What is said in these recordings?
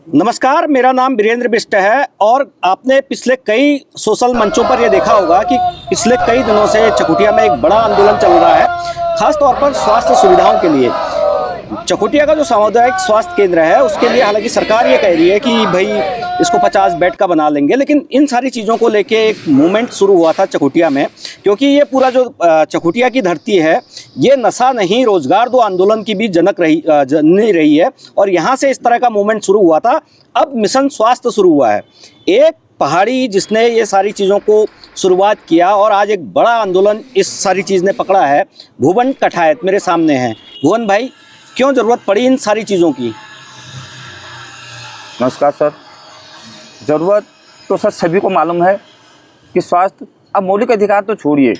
नमस्कार, मेरा नाम वीरेंद्र बिष्ट है और आपने पिछले कई सोशल मंचों पर यह देखा होगा कि पिछले कई दिनों से चकुटिया में एक बड़ा आंदोलन चल रहा है, खास तौर पर स्वास्थ्य सुविधाओं के लिए। चकुटिया का जो सामुदायिक स्वास्थ्य केंद्र है उसके लिए हालांकि सरकार ये कह रही है कि भाई इसको 50 बेड का बना लेंगे, लेकिन इन सारी चीज़ों को लेके एक मूवमेंट शुरू हुआ था चकुटिया में, क्योंकि ये पूरा जो चकुटिया की धरती है ये नशा नहीं रोजगार दो आंदोलन की भी जननी रही है और यहाँ से इस तरह का मूवमेंट शुरू हुआ था। अब मिशन स्वास्थ्य शुरू हुआ है, एक पहाड़ी जिसने ये सारी चीज़ों को शुरुआत किया और आज एक बड़ा आंदोलन इस सारी चीज़ ने पकड़ा है। भुवन कठायत मेरे सामने हैं। भुवन भाई, क्यों ज़रूरत पड़ी इन सारी चीज़ों की? नमस्कार सर। ज़रूरत तो सर सभी को मालूम है कि स्वास्थ्य, अब मौलिक अधिकार तो छोड़िए,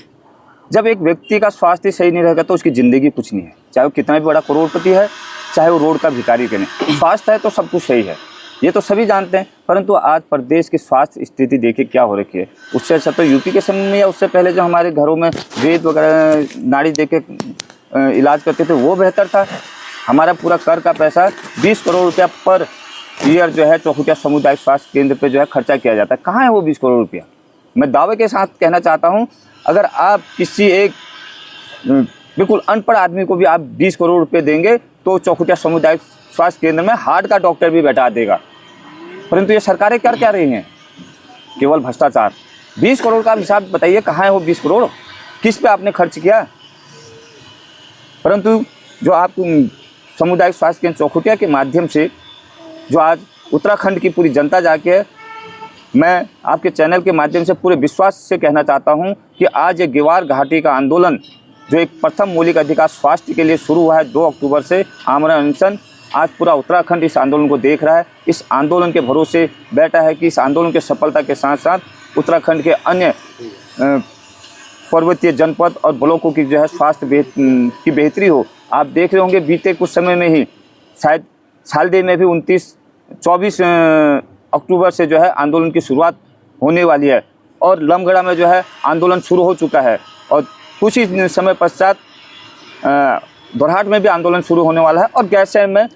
जब एक व्यक्ति का स्वास्थ्य सही नहीं रहेगा तो उसकी ज़िंदगी कुछ नहीं है, चाहे वो कितना भी बड़ा करोड़पति है, चाहे वो रोड का भिखारी के नहीं। स्वास्थ्य है तो सब कुछ सही है, ये तो सभी जानते हैं। परंतु आज प्रदेश की स्वास्थ्य स्थिति देखिए क्या हो रखी है। उससे अच्छा तो यूपी के समय में या उससे पहले जो हमारे घरों में वेद वगैरह नाड़ी दे के इलाज करते थे वो बेहतर था। हमारा पूरा कर का पैसा 20 करोड़ रुपया पर ईयर जो है चौखुटिया सामुदायिक स्वास्थ्य केंद्र पे जो है खर्चा किया जाता है। कहाँ है वो 20 करोड़ रुपया? मैं दावे के साथ कहना चाहता हूँ, अगर आप किसी एक बिल्कुल अनपढ़ आदमी को भी आप 20 करोड़ रुपये देंगे तो चौखुटिया सामुदायिक स्वास्थ्य केंद्र में हार्ट का डॉक्टर भी बैठा देगा। परंतु ये सरकारें कर क्या रही हैं? केवल भ्रष्टाचार। 20 करोड़ का हिसाब बताइए, कहाँ है वो 20 करोड़? किस पे आपने खर्च किया? परंतु जो आप सामुदायिक स्वास्थ्य केंद्र चौखुटिया के माध्यम से जो आज उत्तराखंड की पूरी जनता जाके, मैं आपके चैनल के माध्यम से पूरे विश्वास से कहना चाहता हूं कि आज ये गेवार घाटी का आंदोलन जो एक प्रथम मौलिक अधिकार स्वास्थ्य के लिए शुरू हुआ है 2 अक्टूबर से आमरण अनशन, आज पूरा उत्तराखंड इस आंदोलन को देख रहा है। इस आंदोलन के भरोसे बैठा है कि इस आंदोलन की सफलता के साथ साथ उत्तराखंड के अन्य पर्वतीय जनपद और ब्लॉकों की जो है स्वास्थ्य की बेहतरी हो। आप देख रहे होंगे बीते कुछ समय में ही शायद सालदे में भी 24 अक्टूबर से जो है आंदोलन की शुरुआत होने वाली है और लमगड़ा में जो है आंदोलन शुरू हो चुका है और कुछ ही समय पश्चात दोरहाट में भी आंदोलन शुरू होने वाला है और गैरसैंण में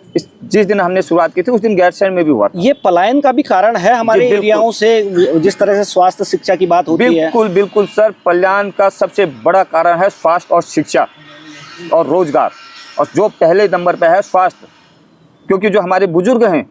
जिस दिन हमने शुरुआत की थी उस दिन गैरसैंण में भी हुआ था। ये पलायन का भी कारण है हमारे एरियाओं से, जिस तरह से स्वास्थ्य शिक्षा की बात होती है। बिल्कुल सर, पलायन का सबसे बड़ा कारण है स्वास्थ्य और शिक्षा और रोजगार, और जो पहले नंबर पे है स्वास्थ्य। क्योंकि जो हमारे बुजुर्ग हैं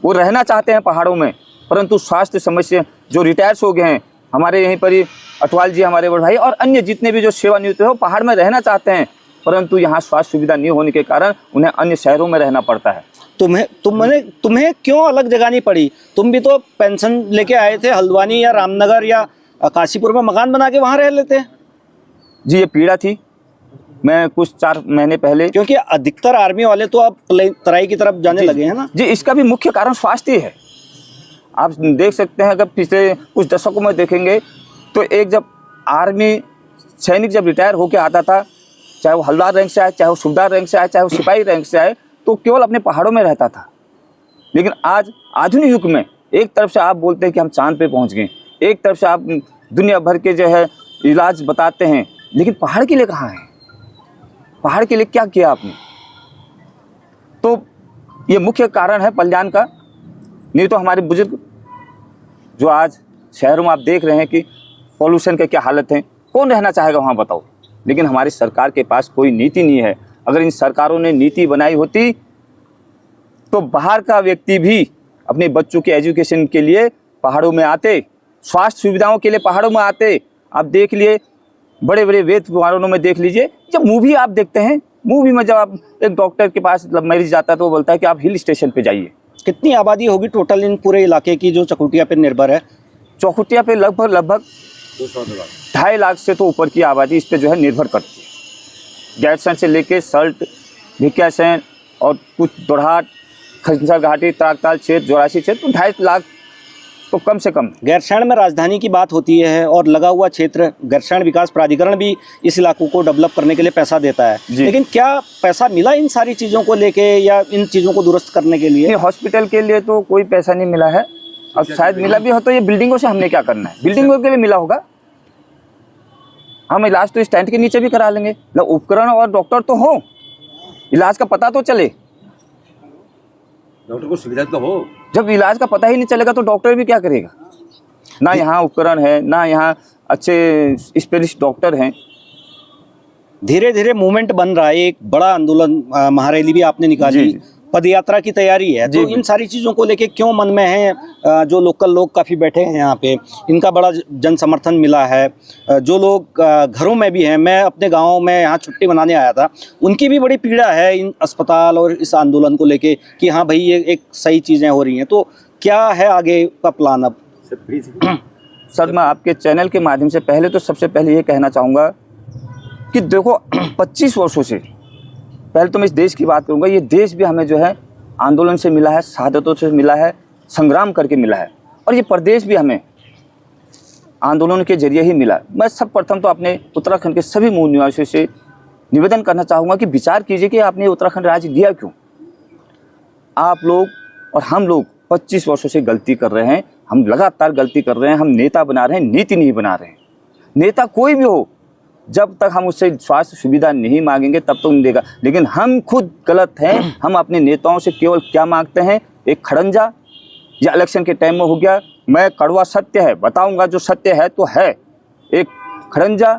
वो रहना चाहते हैं पहाड़ों में, परंतु स्वास्थ्य समस्या, जो रिटायर्स हो गए हैं हमारे यहीं पर ही अटवाल जी हमारे बड़े भाई और अन्य जितने भी जो सेवानिवृत्त है वो पहाड़ में रहना चाहते हैं, परंतु यहाँ स्वास्थ्य सुविधा नहीं होने के कारण उन्हें अन्य शहरों में रहना पड़ता है। तुम्हें क्यों अलग जगानी पड़ी? तुम भी तो पेंशन लेके आए थे, हल्द्वानी या रामनगर या काशीपुर में मकान बना के वहाँ रह लेते। जी, ये पीड़ा थी। मैं कुछ 4 महीने पहले, क्योंकि अधिकतर आर्मी वाले तो अब तराई की तरफ जाने लगे हैं ना जी, इसका भी मुख्य कारण स्वास्थ्य है। आप देख सकते हैं, अगर पिछले कुछ दशकों में देखेंगे तो एक जब आर्मी सैनिक जब रिटायर होकर आता था, चाहे वो हवलदार रैंक से आए, चाहे वो सूबेदार रैंक से आए, चाहे वो सिपाही रैंक से आए, तो केवल अपने पहाड़ों में रहता था। लेकिन आज आधुनिक युग में एक तरफ से आप बोलते हैं कि हम चांद पे पहुंच गए, एक तरफ से आप दुनिया भर के जो है इलाज बताते हैं, लेकिन पहाड़ के लिए कहाँ है? पहाड़ के लिए क्या किया आपने? तो ये मुख्य कारण है पलायन का। नहीं तो हमारे बुजुर्ग जो आज शहरों में आप देख रहे हैं कि पॉल्यूशन के क्या हालत है, कौन रहना चाहेगा वहाँ बताओ? लेकिन हमारी सरकार के पास कोई नीति नहीं है। अगर इन सरकारों ने नीति बनाई होती तो बाहर का व्यक्ति भी अपने बच्चों के एजुकेशन के लिए पहाड़ों में आते, स्वास्थ्य सुविधाओं के लिए पहाड़ों में आते। आप देख लिए बड़े बड़े वेद पुराणों में देख लीजिए, जब मूवी आप देखते हैं, मूवी में जब आप एक डॉक्टर के पास मरीज जाता है तो वो बोलता है कि आप हिल स्टेशन पे जाइए। कितनी आबादी होगी टोटल इन पूरे इलाके की जो चकुटिया पे निर्भर है? चौखुटिया पे लगभग 2.5 लाख से तो ऊपर की आबादी इस पे जो है निर्भर करती है। गैरसैंण से लेके सल्ट, भिकियासैंण और कुछ दोरहाट, खंजर घाटी, ताकताल क्षेत्र, जोरासी क्षेत्र, तो 2.5 लाख तो कम से कम। गैरसैंण में राजधानी की बात होती है और लगा हुआ क्षेत्र, गैरसैंण विकास प्राधिकरण भी इस इलाकों को डेवलप करने के लिए पैसा देता है, लेकिन क्या पैसा मिला इन सारी चीज़ों को लेके या इन चीज़ों को दुरुस्त करने के लिए? हॉस्पिटल के लिए तो कोई पैसा नहीं मिला है, और शायद मिला भी हो तो ये बिल्डिंगों से हमने क्या करना है? बिल्डिंगों के लिए मिला होगा, हम इलाज तो इस टेंट के नीचे भी करा लेंगे। उपकरण और डॉक्टर तो हो, इलाज का पता तो चले। डॉक्टर को सुविधा तो हो। जब इलाज का पता ही नहीं चलेगा तो डॉक्टर भी क्या करेगा? ना यहाँ उपकरण है, ना यहाँ अच्छे स्पेशलिस्ट डॉक्टर हैं। धीरे धीरे मूवमेंट बन रहा है, एक बड़ा आंदोलन महारैली भी आपने निकाली, जी। पद यात्रा की तैयारी है, जी, तो इन सारी चीज़ों को लेके क्यों मन में है? जो लोकल लोग काफ़ी बैठे हैं यहाँ पे, इनका बड़ा जन समर्थन मिला है। जो लोग घरों में भी हैं, मैं अपने गांव में यहाँ छुट्टी मनाने आया था, उनकी भी बड़ी पीड़ा है इन अस्पताल और इस आंदोलन को लेके कि हाँ भाई ये एक सही चीज़ें हो रही हैं। तो क्या है आगे का प्लान अब? सर, मैं आपके चैनल के माध्यम से पहले तो सबसे पहले ये कहना चाहूँगा कि देखो 25 वर्षों से, पहले तो मैं इस देश की बात करूंगा, ये देश भी हमें जो है आंदोलन से मिला है, शहादतों से मिला है, संग्राम करके मिला है, और ये प्रदेश भी हमें आंदोलन के जरिए ही मिला। मैं सब प्रथम तो अपने उत्तराखंड के सभी मूल निवासियों से निवेदन करना चाहूँगा कि विचार कीजिए कि आपने उत्तराखंड राज्य लिया क्यों। आप लोग और हम लोग 25 वर्षों से गलती कर रहे हैं, हम लगातार गलती कर रहे हैं, हम नेता बना रहे हैं, नीति नहीं बना रहे हैं। नेता कोई भी हो, जब तक हम उससे स्वास्थ्य सुविधा नहीं मांगेंगे तब तो नहीं देगा। लेकिन हम खुद गलत हैं। हम अपने नेताओं से केवल क्या मांगते हैं? एक खड़ंजा, या इलेक्शन के टाइम में हो गया, मैं कड़वा सत्य है बताऊंगा, जो सत्य है तो है, एक खड़ंजा,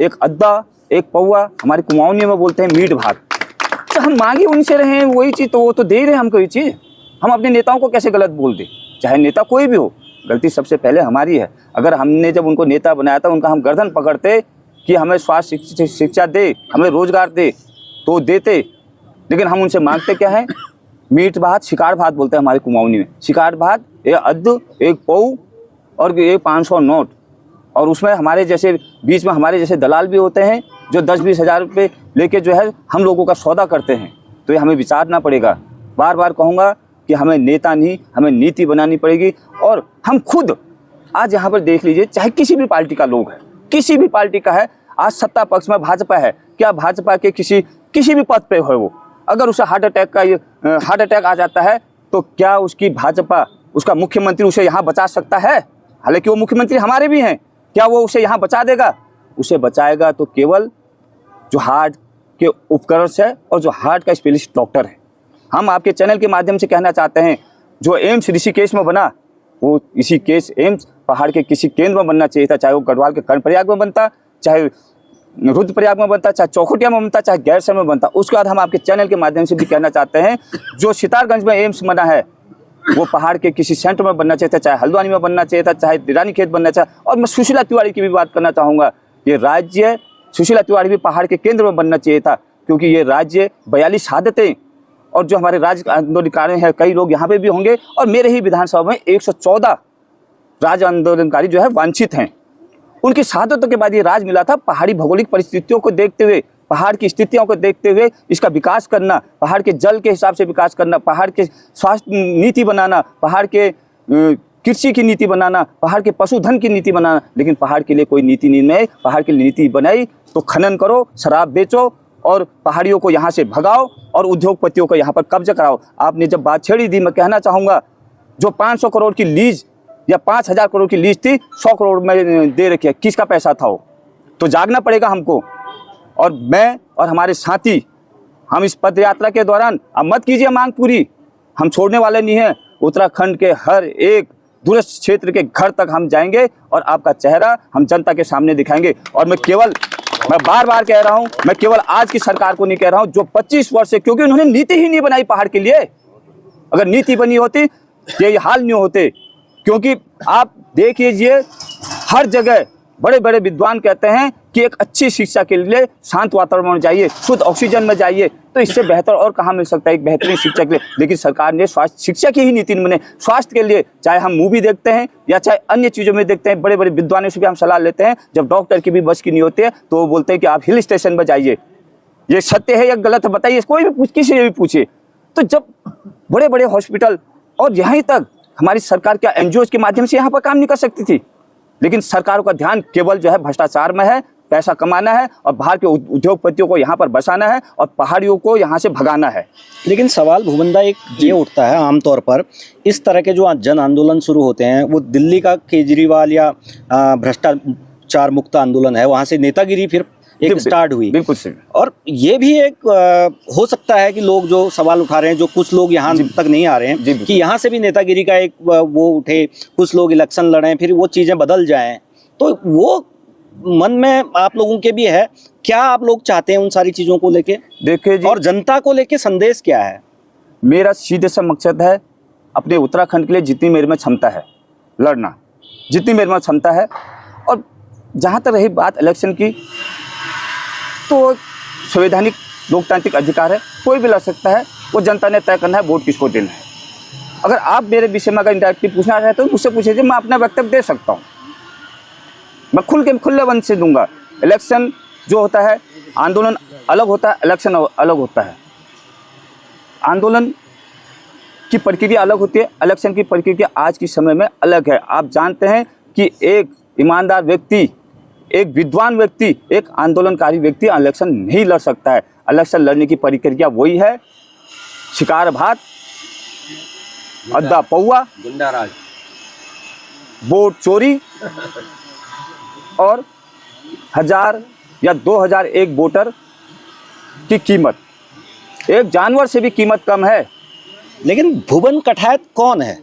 एक अद्दा, एक पौवा, हमारी कुमाऊनी में बोलते हैं मीट भात। तो हम मांगे उनसे रहे हैं वही चीज़, तो वो तो दे रहे हैं हमको ये चीज़। हम अपने नेताओं को कैसे गलत बोल दें? चाहे नेता कोई भी हो, गलती सबसे पहले हमारी है। अगर हमने जब उनको नेता बनाया था, उनका हम गर्दन पकड़ते कि हमें स्वास्थ्य शिक्षा दे, हमें रोजगार दे, तो देते। लेकिन हम उनसे मांगते क्या है? मीट भात, शिकार भात बोलते हैं हमारे कुमाऊनी में। शिकार भात, एक अद्द, एक पऊ और एक 500 नोट। और उसमें हमारे जैसे बीच में हमारे जैसे दलाल भी होते हैं जो 10-20 हज़ार रुपये लेके जो है हम लोगों का सौदा करते हैं। तो ये हमें विचारना पड़ेगा। बार बार कहूँगा कि हमें नेता नहीं, हमें नीति बनानी पड़ेगी। और हम खुद आज यहाँ पर देख लीजिए, चाहे किसी भी पार्टी का लोग है, किसी भी पार्टी का है, आज सत्ता पक्ष में भाजपा है, क्या भाजपा के किसी भी पद पे हो वो, अगर उसे हार्ट अटैक आ जाता है तो क्या उसकी भाजपा, उसका मुख्यमंत्री उसे यहाँ बचा सकता है? हालांकि वो मुख्यमंत्री हमारे भी हैं, क्या वो उसे यहाँ बचा देगा? उसे बचाएगा तो केवल जो हार्ट के उपकरण से और जो हार्ट का स्पेशलिस्ट डॉक्टर है। हम आपके चैनल के माध्यम से कहना चाहते हैं, जो एम्स ऋषिकेश में बना, वो ऋषिकेश एम्स पहाड़ के किसी केंद्र में बनना चाहिए था। चाहे वो गढ़वाल के कर्णप्रयाग में बनता, चाहे रुद्रप्रयाग में बनता, चाहे चौखुटिया में बनता, चाहे गैरसैंण में बनता। उसके बाद हम आपके चैनल के माध्यम से भी कहना चाहते हैं, जो सितारगंज में एम्स बना है, वो पहाड़ के किसी सेंटर में बनना चाहिए था, चाहे हल्द्वानी में बनना चाहिए था, चाहे रानीखेत बनना चाहिए। और मैं सुशीला तिवारी की भी बात करना चाहूँगा, ये राज्य सुशीला तिवारी भी पहाड़ के केंद्र में बनना चाहिए था, क्योंकि ये राज्य 42 शहादतें और जो हमारे राज्य आंदोलनकारी हैं, कई लोग यहाँ पे भी होंगे, और मेरे ही विधानसभा में 114 राज्य आंदोलनकारी जो है वांछित हैं। उनकी शहादतों के बाद ये राज मिला था। पहाड़ी भौगोलिक परिस्थितियों को देखते हुए, पहाड़ की स्थितियों को देखते हुए इसका विकास करना, पहाड़ के जल के हिसाब से विकास करना, पहाड़ के स्वास्थ्य नीति बनाना, पहाड़ के कृषि की नीति बनाना, पहाड़ के पशुधन की नीति बनाना। लेकिन पहाड़ के लिए कोई नीति नहीं बनाई। पहाड़ की नीति बनाई तो खनन करो, शराब बेचो और पहाड़ियों को यहाँ से भगाओ और उद्योगपतियों को यहाँ पर कब्जा कराओ। आपने जब बात छेड़ी दी, मैं कहना चाहूँगा, जो 500 करोड़ की लीज या 5000 करोड़ की लीज थी, 100 करोड़ में दे रखी है। किसका पैसा था वो? तो जागना पड़ेगा हमको। और मैं और हमारे साथी, हम इस पद यात्रा के दौरान, अब मत कीजिए मांग पूरी, हम छोड़ने वाले नहीं हैं। उत्तराखंड के हर एक दूरस्थ क्षेत्र के घर तक हम जाएंगे और आपका चेहरा हम जनता के सामने दिखाएंगे। और मैं बार बार कह रहा हूं, मैं केवल आज की सरकार को नहीं कह रहा हूं, जो 25 वर्ष से, क्योंकि उन्होंने नीति ही नहीं बनाई पहाड़ के लिए। अगर नीति बनी होती तो ये हाल नहीं होते। क्योंकि आप देख लीजिए, हर जगह बड़े बड़े विद्वान कहते हैं कि एक अच्छी शिक्षा के लिए शांत वातावरण चाहिए, शुद्ध ऑक्सीजन में चाहिए। तो इससे बेहतर और कहाँ मिल सकता है एक बेहतरीन शिक्षा के लिए? लेकिन सरकार ने स्वास्थ्य शिक्षा की ही नीति बने। स्वास्थ्य के लिए चाहे हम मूवी देखते हैं या चाहे अन्य चीज़ों में देखते हैं, बड़े बड़े विद्वानों से भी हम सलाह लेते हैं। जब डॉक्टर की भी बस की नहीं होती है तो वो बोलते हैं कि आप हिल स्टेशन में जाइए। ये सत्य है या गलत है बताइए, कोई भी किसी से भी पूछिए। तो जब बड़े बड़े हॉस्पिटल और यहीं तक हमारी सरकार क्या एनजीओ के माध्यम से यहाँ पर काम नहीं कर सकती थी? लेकिन सरकारों का ध्यान केवल जो है भ्रष्टाचार में है, पैसा कमाना है और बाहर के उद्योगपतियों को यहाँ पर बसाना है और पहाड़ियों को यहाँ से भगाना है। लेकिन सवाल भूपेंद्र एक ये उठता है, आमतौर पर इस तरह के जो जन आंदोलन शुरू होते हैं, वो दिल्ली का केजरीवाल या भ्रष्टाचार मुक्त आंदोलन है, वहाँ से नेतागिरी फिर एक स्टार्ट हुई। बिल्कुल सही। और ये भी एक हो सकता है कि लोग जो सवाल उठा रहे हैं, जो कुछ लोग यहाँ तक नहीं आ रहे हैं कि यहाँ से भी नेतागिरी का एक वो उठे, कुछ लोग इलेक्शन लड़ें, फिर वो चीज़ें बदल जाएं, तो वो मन में आप लोगों के भी है। क्या आप लोग चाहते हैं उन सारी चीज़ों को लेके? देखिए जी, और जनता को लेके संदेश क्या है? मेरा सीधे सा मकसद है अपने उत्तराखंड के लिए जितनी मेरे में क्षमता है लड़ना, जितनी मेरे में क्षमता है। और जहाँ तक रही बात इलेक्शन की, तो संवैधानिक लोकतांत्रिक अधिकार है, कोई भी लड़ सकता है, वो जनता ने तय करना है वोट किसको देना है। अगर आप मेरे विषय में अगर इंटरेक्टिव पूछना चाहते हो मुझसे पूछिए, मैं अपना वक्तव्य दे सकता हूँ, मैं खुले मन से दूंगा। इलेक्शन जो होता है, आंदोलन अलग होता है, इलेक्शन अलग होता है। आंदोलन की प्रक्रिया अलग होती है, इलेक्शन की प्रक्रिया आज के समय में अलग है। आप जानते हैं कि एक ईमानदार व्यक्ति, एक विद्वान व्यक्ति, एक आंदोलनकारी व्यक्ति इलेक्शन नहीं लड़ सकता है। इलेक्शन लड़ने की प्रक्रिया वही है, शिकार भात, अद्दा पौआ, गुंडाराज, वोट चोरी और 1000 या 2000 एक वोटर की कीमत एक जानवर से भी कीमत कम है। लेकिन भुवन कठायत कौन है?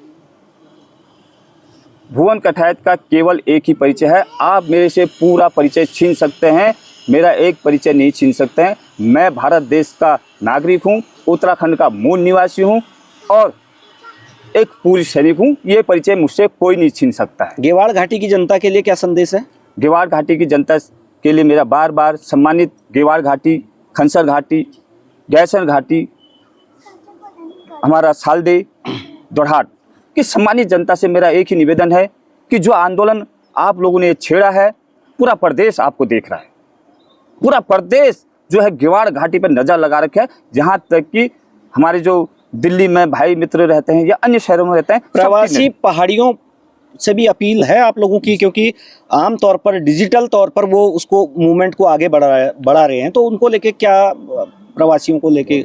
भुवन कठायत का केवल एक ही परिचय है। आप मेरे से पूरा परिचय छीन सकते हैं, मेरा एक परिचय नहीं छीन सकते हैं। मैं भारत देश का नागरिक हूं, उत्तराखंड का मूल निवासी हूं और एक पूरी सैनिक हूं। ये परिचय मुझसे कोई नहीं छीन सकता है। गेवाड़ घाटी की जनता के लिए क्या संदेश है? गेवाड़ घाटी की जनता के लिए मेरा बार बार सम्मानित गेवाड़ घाटी, खनसर घाटी, गैसर घाटी, हमारा सालदे, दोढ़ाट की सम्मानित जनता से मेरा एक ही निवेदन है कि जो आंदोलन आप लोगों ने छेड़ा है, पूरा प्रदेश आपको देख रहा है। पूरा प्रदेश जो है गेवाड़ घाटी पर नज़र लगा रखा है। जहाँ तक कि हमारे जो दिल्ली में भाई मित्र रहते हैं या अन्य शहरों में रहते हैं, प्रवासी पहाड़ियों से भी अपील है आप लोगों की, क्योंकि आम तौर पर डिजिटल तौर पर वो उसको मूवमेंट को आगे बढ़ा रहे हैं, तो उनको लेके क्या, प्रवासियों को लेके?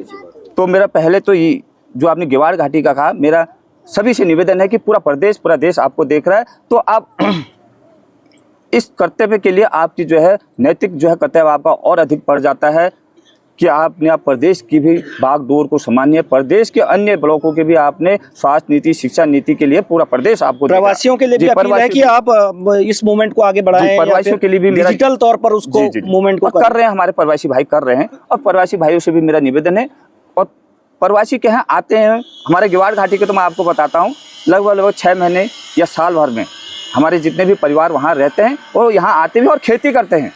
तो मेरा पहले तो ये जो आपने गेवाड़ घाटी का कहा, मेरा सभी से निवेदन है कि पूरा देश आपको देख रहा है। तो आप इस कर्तव्य के लिए आपकी जो है नैतिक जो है कर्तव्य आपका और अधिक बढ़ जाता है कि आपने आप प्रदेश की भी बागडोर को संभालिए, प्रदेश के अन्य ब्लॉकों के भी आपने स्वास्थ्य नीति, शिक्षा नीति के लिए पूरा प्रदेश आपको प्रवासियों के लिए भी अपील है कि आप इस मूवमेंट को आगे बढ़ाएं। प्रवासियों के लिए भी डिजिटल तौर पर उसको मूवमेंट को कर रहे हैं, हमारे प्रवासी भाई कर रहे हैं। और प्रवासी भाइयों से भी मेरा निवेदन है, और प्रवासी के यहाँ आते हैं हमारे गेवाड़ घाटी के, तो मैं आपको बताता हूँ लगभग 6 महीने या साल भर में हमारे जितने भी परिवार वहाँ रहते हैं और यहाँ आते भी और खेती करते हैं।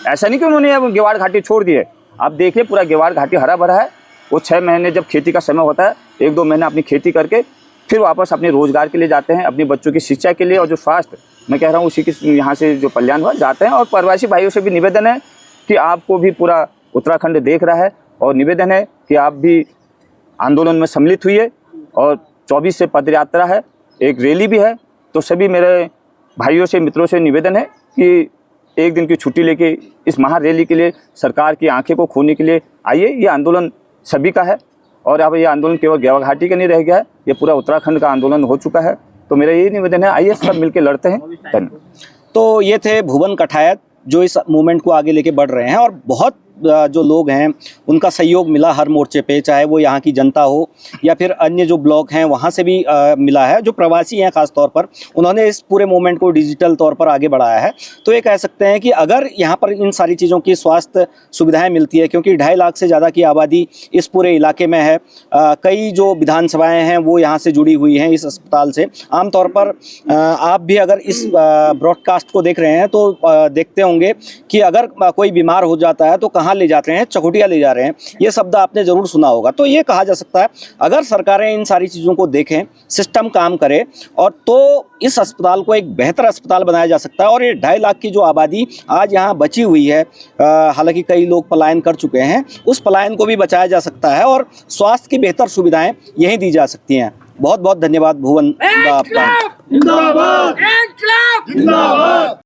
ऐसा नहीं कि उन्होंने गेवाड़ घाटी छोड़ दी है। आप देखिए पूरा गेवाड़ घाटी हरा भरा है। वो 6 महीने जब खेती का समय होता है, 1-2 महीने अपनी खेती करके फिर वापस अपने रोजगार के लिए जाते हैं, अपने बच्चों की शिक्षा के लिए और जो स्वास्थ्य मैं कह रहा हूँ उसी की यहाँ से जो कल्याण हुआ जाते हैं। और प्रवासी भाइयों से भी निवेदन है कि आपको भी पूरा उत्तराखंड देख रहा है और निवेदन है कि आप भी आंदोलन में सम्मिलित हुई है। और 24 से पद यात्रा है, एक रैली भी है। तो सभी मेरे भाइयों से मित्रों से निवेदन है कि एक दिन की छुट्टी लेके इस महा रैली के लिए सरकार की आंखें को खोलने के लिए आइए। ये आंदोलन सभी का है और अब ये आंदोलन केवल गेवाड़ घाटी का नहीं रह गया है, ये पूरा उत्तराखंड का आंदोलन हो चुका है। तो मेरा यही निवेदन है, आइए सब मिलकर लड़ते हैं। धन्यवाद। तो ये थे भुवन कठायत जो इस मूवमेंट को आगे लेके बढ़ रहे हैं, और बहुत जो लोग हैं उनका सहयोग मिला हर मोर्चे पे, चाहे वो यहाँ की जनता हो या फिर अन्य जो ब्लॉक हैं वहाँ से भी मिला है। जो प्रवासी हैं खास तौर पर, उन्होंने इस पूरे मूवमेंट को डिजिटल तौर पर आगे बढ़ाया है। तो ये कह सकते हैं कि अगर यहाँ पर इन सारी चीज़ों की स्वास्थ्य सुविधाएं मिलती है, क्योंकि 2.5 लाख से ज़्यादा की आबादी इस पूरे इलाके में है, कई जो विधानसभाएँ हैं वो यहाँ से जुड़ी हुई हैं इस अस्पताल से। आमतौर पर आप भी अगर इस ब्रॉडकास्ट को देख रहे हैं तो देखते होंगे कि अगर कोई बीमार हो जाता है तो कहाँ ले जाते हैं, चकुटिया ले जा रहे हैं। ये शब्द आपने जरूर सुना होगा। तो ये कहा जा सकता है अगर सरकारें इन सारी चीज़ों को देखें, सिस्टम काम करे, और तो इस अस्पताल को एक बेहतर अस्पताल बनाया जा सकता है। और ये 2.5 लाख की जो आबादी आज यहाँ बची हुई है, हालांकि कई लोग पलायन कर चुके हैं, उस पलायन को भी बचाया जा सकता है और स्वास्थ्य की बेहतर सुविधाएं यहीं दी जा सकती हैं। बहुत बहुत धन्यवाद भुवन।